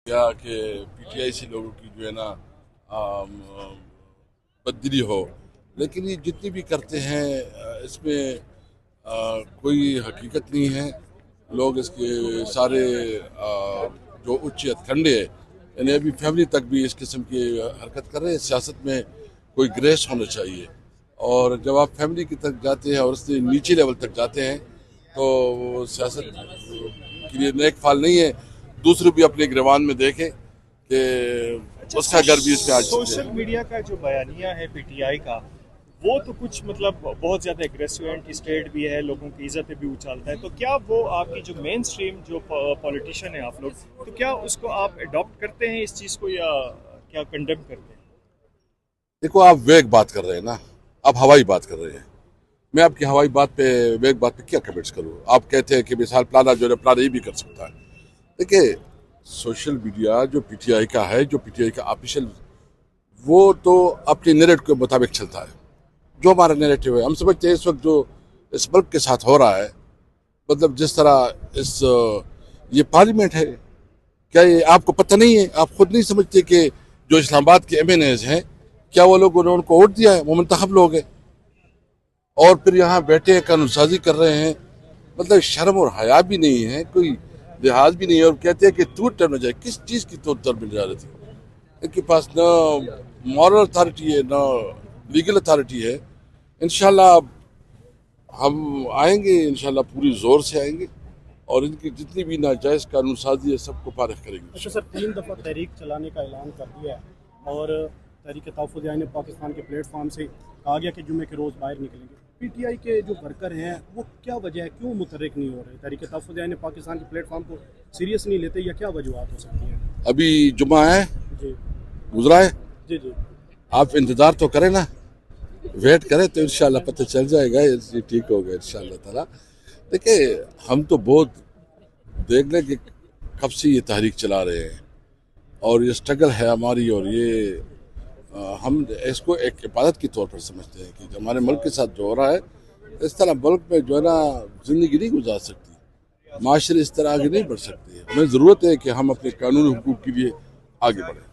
या कि पीटीआई से लोगों की जो है ना बददिली हो, लेकिन ये जितनी भी करते हैं इसमें कोई हकीकत नहीं है। लोग इसके सारे जो उच्च हथकंडे है, यानी अभी फैमिली तक भी इस किस्म की हरकत कर रहे हैं। सियासत में कोई ग्रेस होना चाहिए, और जब आप फैमिली की तरफ जाते हैं और उससे नीचे लेवल तक जाते हैं तो सियासत के लिए नेक फाल नहीं है। दूसरे भी अपने गिरवान में देखें कि उसका घर भी इसमें आज सोशल मीडिया का जो बयानिया है पीटीआई का, वो तो कुछ मतलब बहुत ज़्यादा एग्रेसिव एंटी स्टेट भी है, लोगों की इज्जत भी उछालता है। तो क्या वो आपकी जो मेन स्ट्रीम जो पॉलिटिशियन है आप लोग, तो क्या उसको आप अडॉप्ट करते हैं इस चीज़ को, या क्या कंडेम करते हैं? देखो, आप वेग बात कर रहे हैं ना, आप हवाई बात कर रहे हैं। मैं आपकी हवाई बात पे, वेग बात पे क्या कमेंट्स करूँ? आप कहते हैं कि मिसाल प्लाना जो है प्लान ये भी कर सकता है। देखिए, सोशल मीडिया जो पीटीआई का है, जो पीटीआई का ऑफिशियल, वो तो अपने नैरेटिव के मुताबिक चलता है। जो हमारा नैरेटिव है, हम समझते हैं इस वक्त जो इस मुल्क के साथ हो रहा है, मतलब जिस तरह ये पार्लियामेंट है, क्या ये आपको पता नहीं है? आप खुद नहीं समझते कि जो इस्लामाबाद के एमएनएज हैं, क्या वो लोगों ने उनको वोट दिया है? वो मुंतखब लोग हैं, और फिर यहाँ बैठे कानून साजी कर रहे हैं। मतलब शर्म और हया भी नहीं है, कोई लिहाज भी नहीं है, और कहते हैं कि तू टर्म में जाए। किस चीज़ की तो टर्म में जा रही थी? इनके पास न मॉरल अथॉरिटी है, न लीगल अथॉरिटी है। इंशाल्लाह हम आएंगे, इंशाल्लाह पूरी जोर से आएंगे, और इनकी जितनी भी नाजायज़ कानून साजी है सबको पारिख करेंगे। अच्छा सर, 3 दफ़ा तहरीक चलाने का ऐलान कर दिया है, और तहरीक तहफ़्फ़ुज़ ने पाकिस्तान के प्लेटफॉर्म से कहा गया कि जुम्मे के रोज़ बाहर निकलेंगे। पीटीआई के जो वर्कर हैं वो क्या वजह है, क्यों मुतहर्रिक नहीं हो रहे? तहरीक तहफ़्फ़ुज़ ने पाकिस्तान के प्लेटफॉर्म को सीरियस नहीं लेते, या क्या वजूहत हो सकती हैं? अभी जुम्मा है, जी गुजरा है, जी जी आप इंतज़ार तो करें ना, वेट करें तो इंशाल्लाह पता चल जाएगा, ये ठीक होगा इंशाल्लाह ताला। देखिए, हम तो बहुत देख लें कि कब से ये तहरीक चला रहे हैं, और ये स्ट्रगल है हमारी, और ये हम इसको एक इबादत के तौर पर समझते हैं कि हमारे मुल्क के साथ जो हो रहा है, इस तरह मुल्क में जो है ना ज़िंदगी नहीं गुजार सकती, माशरे इस तरह आगे नहीं बढ़ सकती है। हमें ज़रूरत है कि हम अपने कानूनी हुकूक के लिए आगे बढ़ें।